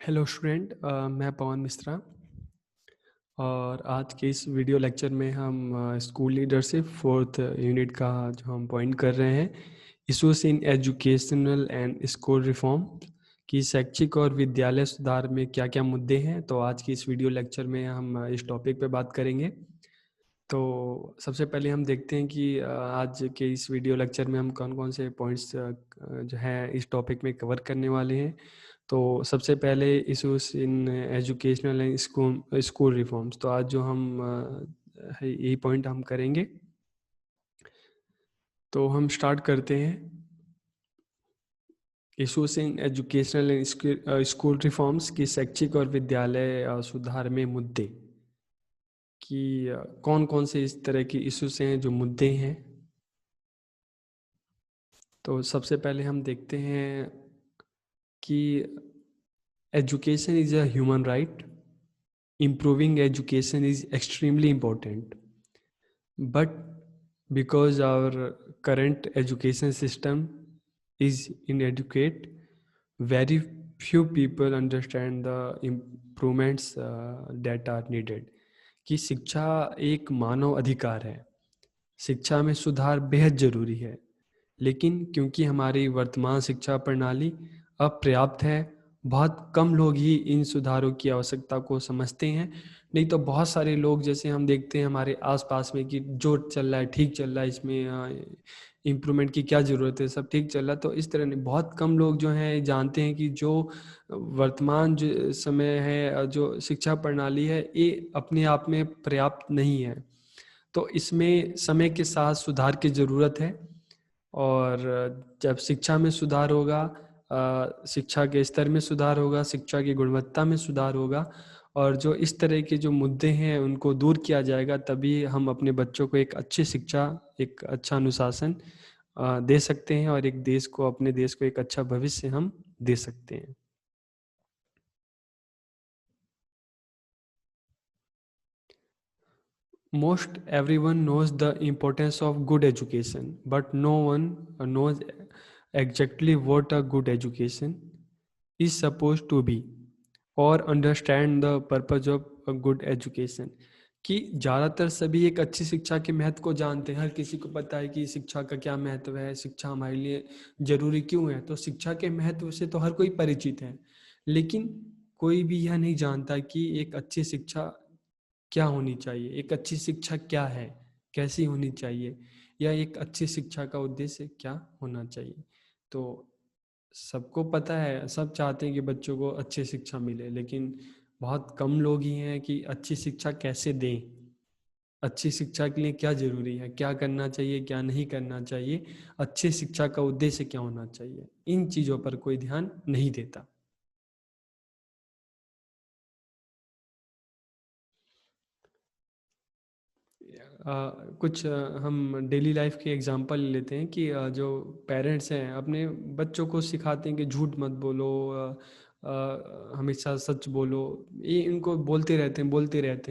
Hello student, मैं पवन मिश्रा। और आज के इस वीडियो लेक्चर में हम स्कूल लीडरशिप फोर्थ यूनिट का जो हम पॉइंट कर रहे हैं, issues in educational and school reform कि शैक्षिक और विद्यालय सुधार में क्या क्या मुद्दे हैं। तो आज की इस वीडियो लेक्चर में हम इस टॉपिक पे बात करेंगे। तो सबसे पहले हम देखते हैं कि आज के इस वीडियो लेक्चर में हम कौन कौन से पॉइंट्स जो है इस टॉपिक में कवर करने वाले हैं। तो सबसे पहले issues in educational and school reforms. तो आज जो हम यही पॉइंट हम करेंगे। तो हम स्टार्ट करते हैं। Issues in educational and school reforms की शैक्षिक और विद्यालय सुधार में मुद्दे कि कौन कौन से इस तरह की इशूज हैं जो मुद्दे हैं। तो सबसे पहले हम देखते हैं कि education is a human right. Improving education is extremely important, but because our current education system is inadequate, very few people understand the improvements that are needed. कि शिक्षा एक मानव अधिकार है, शिक्षा में सुधार बेहद जरूरी है, लेकिन क्योंकि हमारी वर्तमान शिक्षा प्रणाली अपर्याप्त है, बहुत कम लोग ही इन सुधारों की आवश्यकता को समझते हैं। नहीं तो बहुत सारे लोग, जैसे हम देखते हैं हमारे आसपास में, कि जो चल रहा है ठीक चल रहा है, इसमें इम्प्रूवमेंट की क्या ज़रूरत है, सब ठीक चल रहा है। तो इस तरह नहीं, बहुत कम लोग जो हैं जानते हैं कि जो वर्तमान जो समय है, जो शिक्षा प्रणाली है, ये अपने आप में पर्याप्त नहीं है। तो इसमें समय के साथ सुधार की ज़रूरत है। और जब शिक्षा में सुधार होगा, शिक्षा के स्तर में सुधार होगा, शिक्षा की गुणवत्ता में सुधार होगा, और जो इस तरह के जो मुद्दे हैं उनको दूर किया जाएगा, तभी हम अपने बच्चों को एक अच्छी शिक्षा, एक अच्छा अनुशासन दे सकते हैं, और एक देश को, अपने देश को एक अच्छा भविष्य हम दे सकते हैं। Most everyone knows the importance of good education, but no one knows exactly what a good education is supposed to be or understand the purpose of a good education। कि ज़्यादातर सभी एक अच्छी शिक्षा के महत्व को जानते हैं, हर किसी को पता है कि शिक्षा का क्या महत्व है, शिक्षा हमारे लिए ज़रूरी क्यों है। तो शिक्षा के महत्व से तो हर कोई परिचित है, लेकिन कोई भी यह नहीं जानता कि एक अच्छी शिक्षा क्या होनी चाहिए, एक अच्छी शिक्षा क्या है, कैसी होनी चाहिए, या एक अच्छी शिक्षा का उद्देश्य क्या होना चाहिए। तो सबको पता है, सब चाहते हैं कि बच्चों को अच्छी शिक्षा मिले, लेकिन बहुत कम लोग ही हैं कि अच्छी शिक्षा कैसे दें, अच्छी शिक्षा के लिए क्या ज़रूरी है, क्या करना चाहिए, क्या नहीं करना चाहिए, अच्छी शिक्षा का उद्देश्य क्या होना चाहिए, इन चीज़ों पर कोई ध्यान नहीं देता। कुछ हम डेली लाइफ के एग्जांपल लेते हैं कि जो पेरेंट्स हैं अपने बच्चों को सिखाते हैं कि झूठ मत बोलो, हमेशा सच बोलो, ये इनको बोलते रहते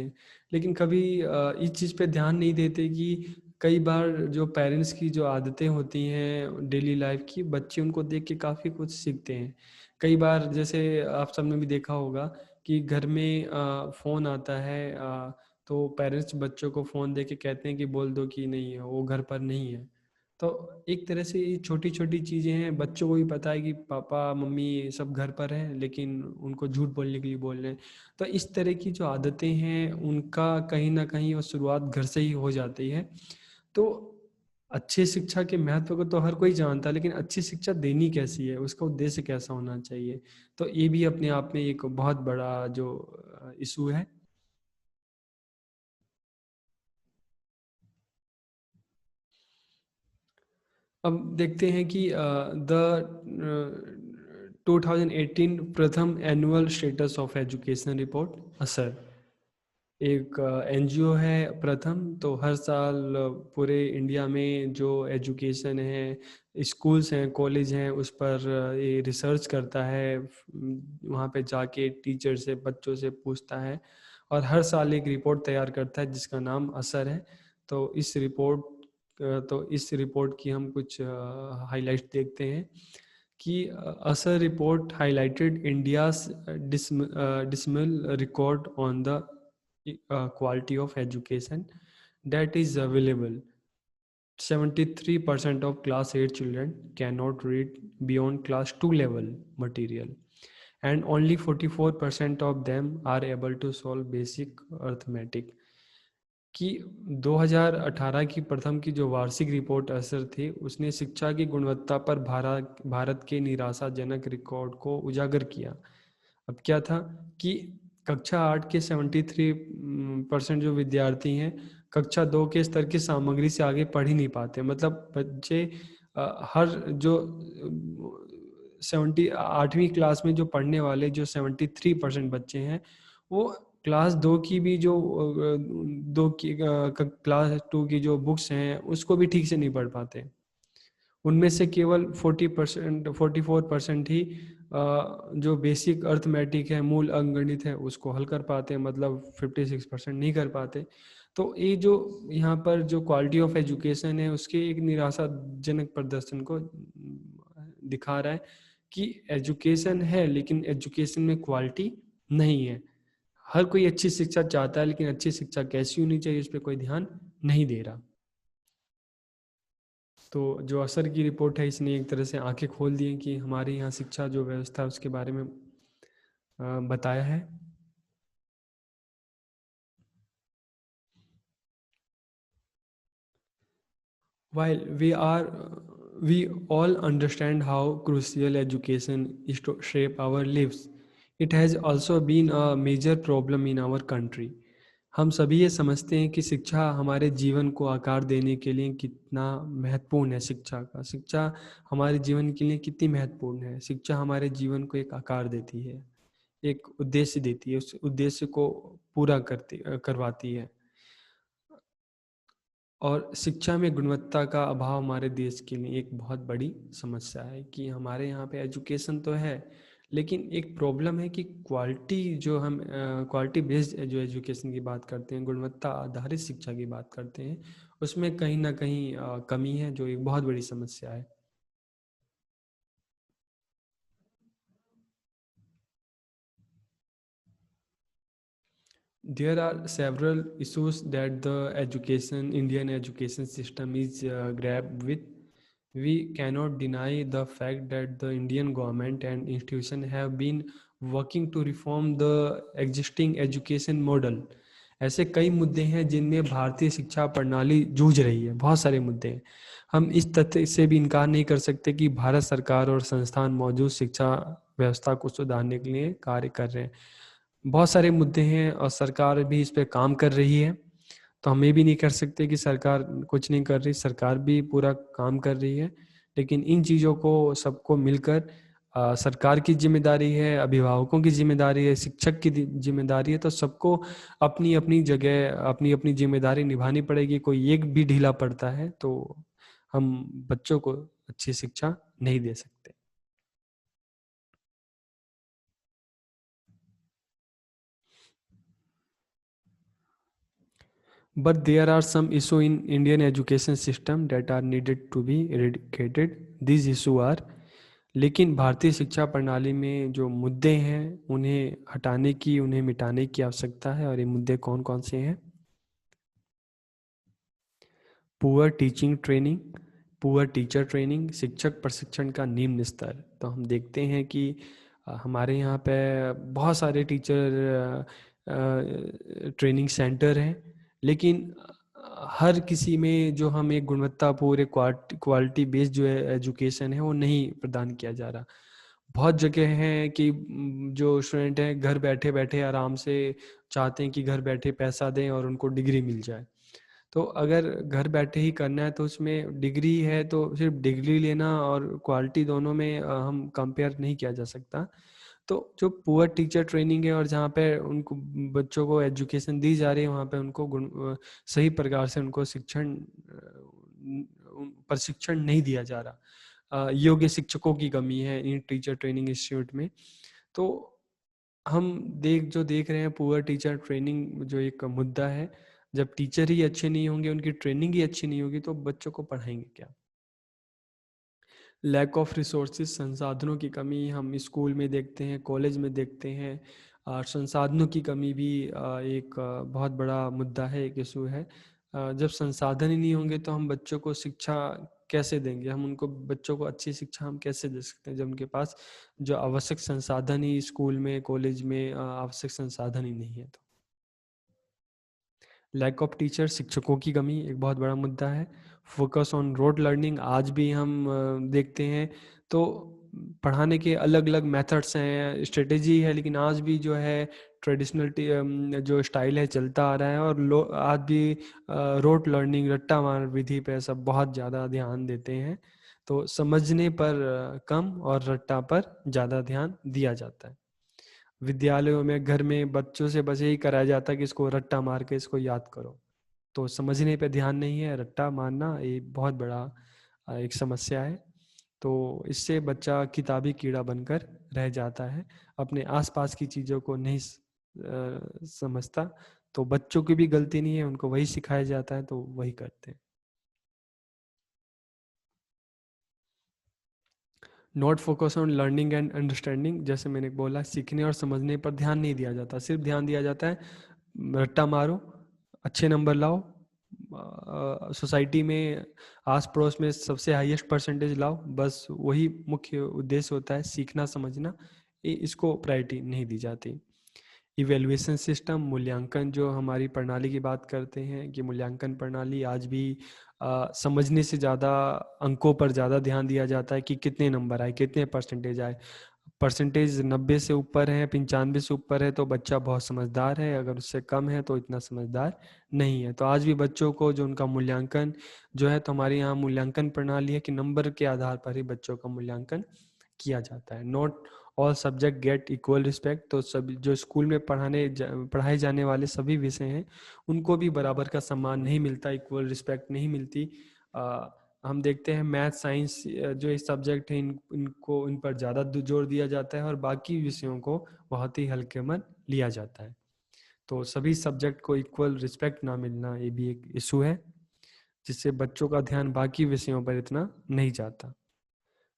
हैं, लेकिन कभी इस चीज़ पे ध्यान नहीं देते कि कई बार जो पेरेंट्स की जो आदतें होती हैं डेली लाइफ की, बच्चे उनको देख के काफ़ी कुछ सीखते हैं। कई बार जैसे आप सबने भी देखा होगा कि घर में फ़ोन आता है, तो पेरेंट्स बच्चों को फ़ोन दे के कहते हैं कि बोल दो कि नहीं, वो घर पर नहीं है। तो एक तरह से ये छोटी-छोटी चीज़ें हैं, बच्चों को भी पता है कि पापा, मम्मी सब घर पर हैं, लेकिन उनको झूठ बोलने के लिए बोल रहे हैं। तो इस तरह की जो आदतें हैं, उनका कहीं न कहीं वो शुरुआत घर से ही हो जाती है। तो अच्छी शिक्षा के महत्व को तो हर कोई जानता है, लेकिन अच्छी शिक्षा देनी कैसी है, उसका उद्देश्य कैसा होना चाहिए, तो ये भी अपने आप में एक बहुत बड़ा जो इश्यू है। अब देखते हैं कि द 2018 प्रथम annual status of education report असर, एक एनजीओ है प्रथम। तो हर साल पूरे इंडिया में जो एजुकेशन है, स्कूल्स हैं, कॉलेज हैं, उस पर ये रिसर्च करता है। वहाँ पे जाके टीचर से, बच्चों से पूछता है, और हर साल एक रिपोर्ट तैयार करता है जिसका नाम असर है। तो इस रिपोर्ट की हम कुछ हाइलाइट्स देखते हैं कि असर report highlighted India's dismal record on the quality of education that is available. 73% of class 8 children cannot read beyond class 2 level material, and only 44% of them are able to solve basic arithmetic. कि 2018 की प्रथम की जो वार्षिक report असर थी, उसने शिक्षा की गुणवत्ता पर भारत के निराशाजनक रिकॉर्ड को उजागर किया। अब क्या था कि कक्षा 8 के 73% जो विद्यार्थी हैं, कक्षा 2 के स्तर की सामग्री से आगे पढ़ ही नहीं पाते। मतलब बच्चे हर जो 8वीं क्लास में जो पढ़ने वाले जो 73% बच्चे हैं, वो क्लास 2 की भी जो क्लास 2 की जो बुक्स हैं, उसको भी ठीक से नहीं पढ़ पाते। उनमें से केवल 44% ही जो बेसिक अर्थमेटिक है, मूल अंकगणित है, उसको हल कर पाते हैं। मतलब 56% नहीं कर पाते। तो ये जो यहाँ पर जो क्वालिटी ऑफ एजुकेशन है, उसके एक निराशाजनक प्रदर्शन को दिखा रहा है कि एजुकेशन है, लेकिन एजुकेशन में क्वालिटी नहीं है। हर कोई अच्छी शिक्षा चाहता है, लेकिन अच्छी शिक्षा कैसी होनी चाहिए, उस पर कोई ध्यान नहीं दे रहा। तो जो असर की रिपोर्ट है, इसने एक तरह से आंखें खोल दी कि हमारे यहाँ शिक्षा जो व्यवस्था है, उसके बारे में बताया है। While we all understand how crucial education is to shape our lives, it has also been a major problem in our country. हम सभी ये समझते हैं कि शिक्षा हमारे जीवन को आकार देने के लिए कितना महत्वपूर्ण है। शिक्षा हमारे जीवन के लिए कितनी महत्वपूर्ण है। शिक्षा हमारे जीवन को एक आकार देती है, एक उद्देश्य देती है, उस उद्देश्य को पूरा करवाती है। और शिक्षा में गुणवत्ता का अभाव हमारे देश के लिए एक बहुत बड़ी समस्या है कि हमारे यहाँ पे एजुकेशन तो है, लेकिन एक प्रॉब्लम है कि क्वालिटी जो हम क्वालिटी बेस्ड जो एजुकेशन की बात करते हैं, गुणवत्ता आधारित शिक्षा की बात करते हैं, उसमें कहीं ना कहीं कमी है, जो एक बहुत बड़ी समस्या है। There are several issues that the Indian education system is grabbed with. We cannot deny the fact that the Indian government and institutions have been working to reform the existing education model. ऐसे कई मुद्दे हैं जिनमें भारतीय शिक्षा प्रणाली जूझ रही है। बहुत सारे मुद्दे हैं। हम इस तथ्य से भी इनकार नहीं कर सकते कि भारत सरकार और संस्थान मौजूद शिक्षा व्यवस्था को सुधारने के लिए कार्य कर रहे हैं। बहुत सारे मुद्दे हैं और सरकार भी इस पे काम कर रही है। तो हम ये भी नहीं कर सकते कि सरकार कुछ नहीं कर रही, सरकार भी पूरा काम कर रही है। लेकिन इन चीज़ों को सबको मिलकर सरकार की जिम्मेदारी है, अभिभावकों की जिम्मेदारी है, शिक्षक की जिम्मेदारी है। तो सबको अपनी अपनी जगह अपनी अपनी जिम्मेदारी निभानी पड़ेगी। कोई एक भी ढीला पड़ता है तो हम बच्चों को अच्छी शिक्षा नहीं दे सकते। But there are some issues in Indian education system that are needed to be eradicated. These issues are, लेकिन भारतीय शिक्षा प्रणाली में जो मुद्दे हैं, उन्हें हटाने की, उन्हें मिटाने की आवश्यकता है। और ये मुद्दे कौन कौन से हैं? Poor teaching training, poor teacher training, शिक्षक प्रशिक्षण का निम्न स्तर। तो हम देखते हैं कि हमारे यहाँ पे बहुत सारे टीचर ट्रेनिंग सेंटर हैं, लेकिन हर किसी में जो हम एक गुणवत्तापूर्ण क्वालिटी बेस्ड जो है एजुकेशन है, वो नहीं प्रदान किया जा रहा। बहुत जगह हैं कि जो स्टूडेंट हैं घर बैठे बैठे आराम से चाहते हैं कि घर बैठे पैसा दें और उनको डिग्री मिल जाए। तो अगर घर बैठे ही करना है तो उसमें डिग्री है, तो सिर्फ डिग्री लेना और क्वालिटी दोनों में हम कंपेयर नहीं किया जा सकता। तो जो पुअर टीचर ट्रेनिंग है और जहाँ पे उनको बच्चों को एजुकेशन दी जा रही है, वहाँ पे उनको सही प्रकार से उनको प्रशिक्षण नहीं दिया जा रहा। योग्य शिक्षकों की कमी है इन टीचर ट्रेनिंग इंस्टीट्यूट में। तो हम देख रहे हैं पुअर टीचर ट्रेनिंग जो एक मुद्दा है। जब टीचर ही अच्छे नहीं होंगे, उनकी ट्रेनिंग ही अच्छी नहीं होगी, तो बच्चों को पढ़ाएंगे क्या? लैक ऑफ रिसोर्सेज, संसाधनों की कमी हम स्कूल में देखते हैं, कॉलेज में देखते हैं। और संसाधनों की कमी भी एक बहुत बड़ा मुद्दा है, एक इशू है। जब संसाधन ही नहीं होंगे तो हम बच्चों को शिक्षा कैसे देंगे? हम उनको बच्चों को अच्छी शिक्षा हम कैसे दे सकते हैं जब उनके पास जो आवश्यक संसाधन ही स्कूल में, कॉलेज में आवश्यक संसाधन ही नहीं है तो। लैक ऑफ टीचर, शिक्षकों की कमी एक बहुत बड़ा मुद्दा है। फोकस ऑन रोड लर्निंग, आज भी हम देखते हैं तो पढ़ाने के अलग अलग मेथड्स हैं, स्ट्रेटेजी है, लेकिन आज भी जो है ट्रेडिशनल जो स्टाइल है चलता आ रहा है। और आज भी रोड लर्निंग, रट्टा मार विधि पे सब बहुत ज़्यादा ध्यान देते हैं। तो समझने पर कम और रट्टा पर ज़्यादा ध्यान दिया जाता है। विद्यालयों में, घर में बच्चों से बस यही कराया जाता है कि इसको रट्टा मार के इसको याद करो। तो समझने पे ध्यान नहीं है, रट्टा मारना ये बहुत बड़ा एक समस्या है। तो इससे बच्चा किताबी कीड़ा बनकर रह जाता है, अपने आसपास की चीज़ों को नहीं समझता। तो बच्चों की भी गलती नहीं है, उनको वही सिखाया जाता है तो वही करते हैं। Not focus on learning and understanding, जैसे मैंने बोला, सीखने और समझने पर ध्यान नहीं दिया जाता, सिर्फ ध्यान दिया जाता है रट्टा मारो, अच्छे नंबर लाओ, सोसाइटी में आस पड़ोस में सबसे हाईएस्ट परसेंटेज लाओ, बस वही मुख्य उद्देश्य होता है, सीखना समझना इसको प्रायोरिटी नहीं दी जाती। इवेल्युएशन सिस्टम, मूल्यांकन, जो हमारी प्रणाली की बात करते हैं कि मूल्यांकन प्रणाली आज भी समझने से ज़्यादा अंकों पर ज़्यादा ध्यान दिया जाता है कि कितने नंबर आए, कितने परसेंटेज आए। परसेंटेज 90 से ऊपर है, 95 से ऊपर है तो बच्चा बहुत समझदार है, अगर उससे कम है तो इतना समझदार नहीं है। तो आज भी बच्चों को जो उनका मूल्यांकन जो है, तो हमारे यहाँ मूल्यांकन प्रणाली है कि नंबर के आधार पर ही बच्चों का मूल्यांकन किया जाता है। Not all subject get equal respect, तो सभी जो स्कूल में पढ़ाए जाने वाले सभी विषय हैं उनको भी बराबर का सम्मान नहीं मिलता, इक्वल रिस्पेक्ट नहीं मिलती। हम देखते हैं मैथ, साइंस जो ये सब्जेक्ट है इनको इन पर ज़्यादा जोर दिया जाता है और बाकी विषयों को बहुत ही हल्के में लिया जाता है। तो सभी सब्जेक्ट को इक्वल रिस्पेक्ट ना मिलना ये भी एक इशू है, जिससे बच्चों का ध्यान बाकी विषयों पर इतना नहीं जाता।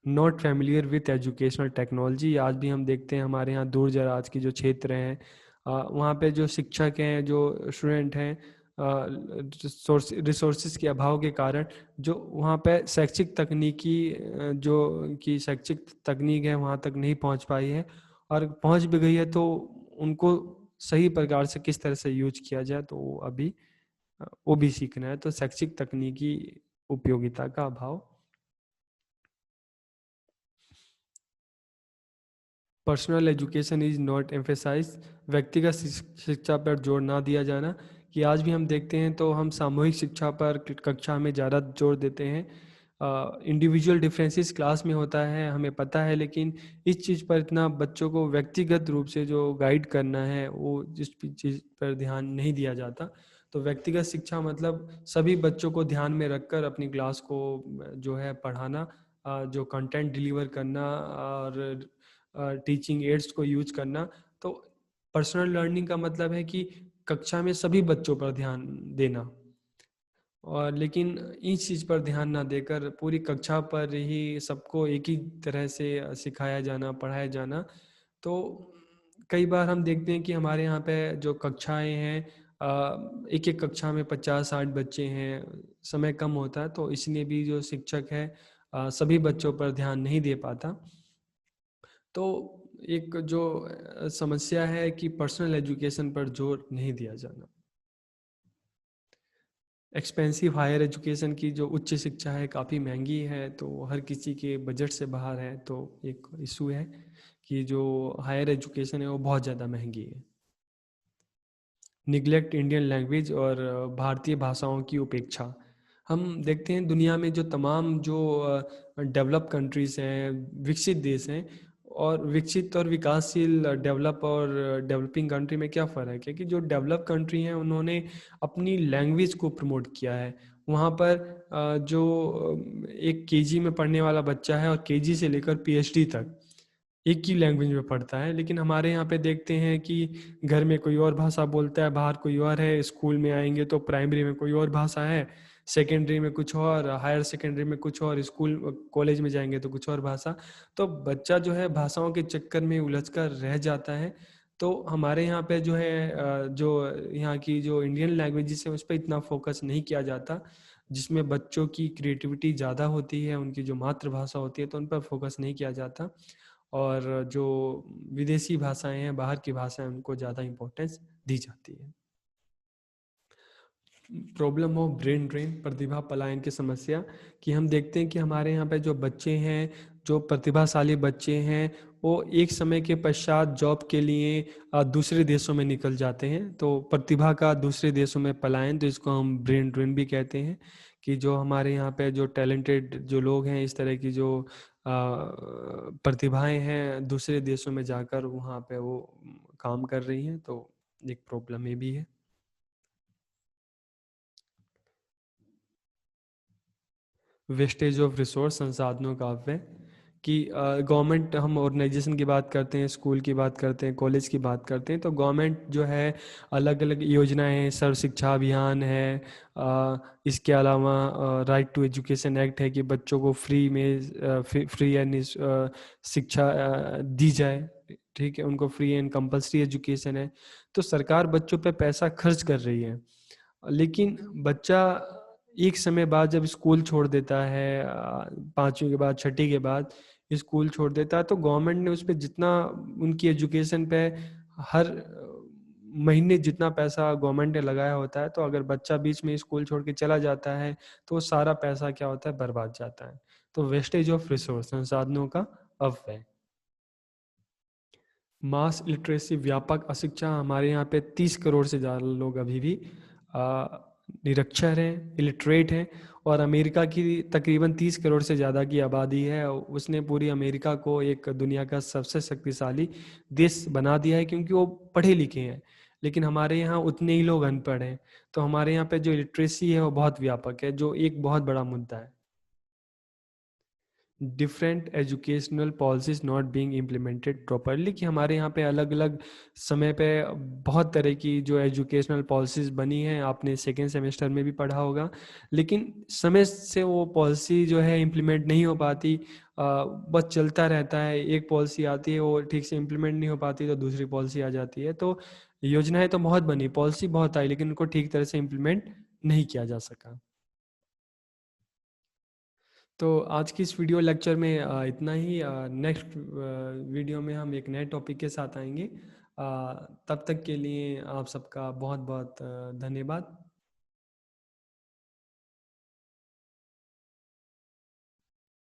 Not familiar with educational technology, आज भी हम देखते हैं हमारे यहाँ दूर दराज की जो क्षेत्र हैं वहाँ पे जो शिक्षक हैं, जो स्टूडेंट हैं, रिसोर्सेज के अभाव के कारण जो वहाँ पे शैक्षिक तकनीकी जो कि शैक्षिक तकनीक है वहाँ तक नहीं पहुँच पाई है, और पहुँच भी गई है तो उनको सही प्रकार से किस तरह से यूज किया जाए तो अभी वो भी सीखना है। तो शैक्षिक तकनीकी उपयोगिता का अभाव। Personal education is not emphasise, व्यक्तिगत शिक्षा पर जोर ना दिया जाना, कि आज भी हम देखते हैं तो हम सामूहिक शिक्षा पर कक्षा में ज़्यादा जोर देते हैं। इंडिविजुअल डिफरेंसेस क्लास में होता है हमें पता है, लेकिन इस चीज़ पर इतना बच्चों को व्यक्तिगत रूप से जो गाइड करना है वो जिस चीज़ पर ध्यान नहीं दिया जाता। तो व्यक्तिगत शिक्षा मतलब सभी बच्चों को ध्यान में रखकर अपनी क्लास को जो है पढ़ाना, जो कंटेंट डिलीवर करना और टीचिंग एड्स को यूज करना। तो पर्सनल लर्निंग का मतलब है कि कक्षा में सभी बच्चों पर ध्यान देना, और लेकिन इस चीज़ पर ध्यान ना देकर पूरी कक्षा पर ही सबको एक ही तरह से सिखाया जाना, पढ़ाया जाना। तो कई बार हम देखते हैं कि हमारे यहाँ पे जो कक्षाएं हैं, एक एक कक्षा में 50-60 बच्चे हैं, समय कम होता है, तो इसलिए भी जो शिक्षक है सभी बच्चों पर ध्यान नहीं दे पाता। तो एक जो समस्या है कि पर्सनल एजुकेशन पर जोर नहीं दिया जाना। एक्सपेंसिव हायर एजुकेशन की जो उच्च शिक्षा है काफ़ी महंगी है, तो हर किसी के बजट से बाहर है, तो एक इशू है कि जो हायर एजुकेशन है वो बहुत ज़्यादा महंगी है। निगलेक्ट इंडियन लैंग्वेज, और भारतीय भाषाओं की उपेक्षा। हम देखते हैं दुनिया में जो तमाम जो डेवलप कंट्रीज़ हैं, विकसित देश हैं, और विकसित और विकासशील, डेवलप और डेवलपिंग कंट्री में क्या फ़र्क है कि जो डेवलप कंट्री हैं उन्होंने अपनी लैंग्वेज को प्रमोट किया है। वहाँ पर जो एक केजी में पढ़ने वाला बच्चा है और केजी से लेकर पीएचडी तक एक ही लैंग्वेज में पढ़ता है, लेकिन हमारे यहाँ पे देखते हैं कि घर में कोई और भाषा बोलता है, बाहर कोई और है, स्कूल में आएंगे तो प्राइमरी में कोई और भाषा है, सेकेंडरी में कुछ और, हायर सेकेंडरी में कुछ और, स्कूल कॉलेज में जाएंगे तो कुछ और भाषा। तो बच्चा जो है भाषाओं के चक्कर में उलझ कर रह जाता है। तो हमारे यहाँ पे जो है जो यहाँ की जो इंडियन लैंग्वेजेस है उस पर इतना फोकस नहीं किया जाता, जिसमें बच्चों की क्रिएटिविटी ज़्यादा होती है, उनकी जो मातृभाषा होती है तो उन पर फोकस नहीं किया जाता। और जो विदेशी भाषाएं हैं, बाहर की भाषाएं, उनको ज़्यादा इम्पोर्टेंस दी जाती है। प्रॉब्लम ऑफ ब्रेन ड्रेन, प्रतिभा पलायन की समस्या, कि हम देखते हैं कि हमारे यहाँ पे जो बच्चे हैं, जो प्रतिभाशाली बच्चे हैं, वो एक समय के पश्चात जॉब के लिए दूसरे देशों में निकल जाते हैं। तो प्रतिभा का दूसरे देशों में पलायन, तो इसको हम ब्रेन ड्रेन भी कहते हैं। कि जो हमारे यहाँ पे जो टैलेंटेड जो लोग हैं, इस तरह की जो प्रतिभाएं हैं, दूसरे देशों में जाकर वहाँ पे वो काम कर रही हैं, तो एक प्रॉब्लम ये भी है। वेस्टेज ऑफ रिसोर्स, संसाधनों का अपव्यय, कि गवर्नमेंट, हम ऑर्गेनाइजेशन की बात करते हैं, स्कूल की बात करते हैं, कॉलेज की बात करते हैं, तो गवर्नमेंट जो है अलग अलग योजनाएं हैं, सर्व शिक्षा अभियान है, इसके अलावा राइट टू एजुकेशन एक्ट है कि बच्चों को फ्री में फ्री एंड शिक्षा दी जाए। ठीक है, उनको फ्री एंड कंपलसरी एजुकेशन है। तो सरकार बच्चों पे पैसा खर्च कर रही है, लेकिन बच्चा एक समय बाद जब स्कूल छोड़ देता है, 5वीं के बाद, 6ठी के बाद स्कूल छोड़ देता है, तो गवर्नमेंट ने उस पर जितना उनकी एजुकेशन पे हर महीने जितना पैसा गवर्नमेंट ने लगाया होता है, तो अगर बच्चा बीच में स्कूल छोड़ के चला जाता है तो वो सारा पैसा क्या होता है, बर्बाद जाता है। तो वेस्टेज ऑफ रिसोर्स, संसाधनों का अपव्यय। मास लिटरेसी, व्यापक अशिक्षा, हमारे यहाँ पे 30 करोड़ से ज़्यादा लोग अभी भी आ, निरक्षर हैं, इलिटरेट हैं। और अमेरिका की तकरीबन 30 करोड़ से ज़्यादा की आबादी है, उसने पूरी अमेरिका को एक दुनिया का सबसे शक्तिशाली देश बना दिया है, क्योंकि वो पढ़े लिखे हैं। लेकिन हमारे यहाँ उतने ही लोग अनपढ़ हैं। तो हमारे यहाँ पे जो लिटरेसी है वो बहुत व्यापक है, जो एक बहुत बड़ा मुद्दा है। Different educational policies not being implemented properly, कि हमारे यहाँ पे अलग अलग समय पे बहुत तरह की जो एजुकेशनल पॉलिसीज बनी हैं, आपने सेकेंड सेमेस्टर में भी पढ़ा होगा, लेकिन समय से वो पॉलिसी जो है इम्प्लीमेंट नहीं हो पाती। बस चलता रहता है, एक पॉलिसी आती है, वो ठीक से इम्प्लीमेंट नहीं हो पाती, तो दूसरी पॉलिसी आ जाती है। तो योजनाएं तो बहुत बनी, पॉलिसी बहुत आई, लेकिन उनको ठीक तरह से इम्प्लीमेंट नहीं किया जा सका। तो आज की इस वीडियो लेक्चर में इतना ही। नेक्स्ट वीडियो में हम एक नए टॉपिक के साथ आएंगे। तब तक के लिए आप सबका बहुत बहुत धन्यवाद।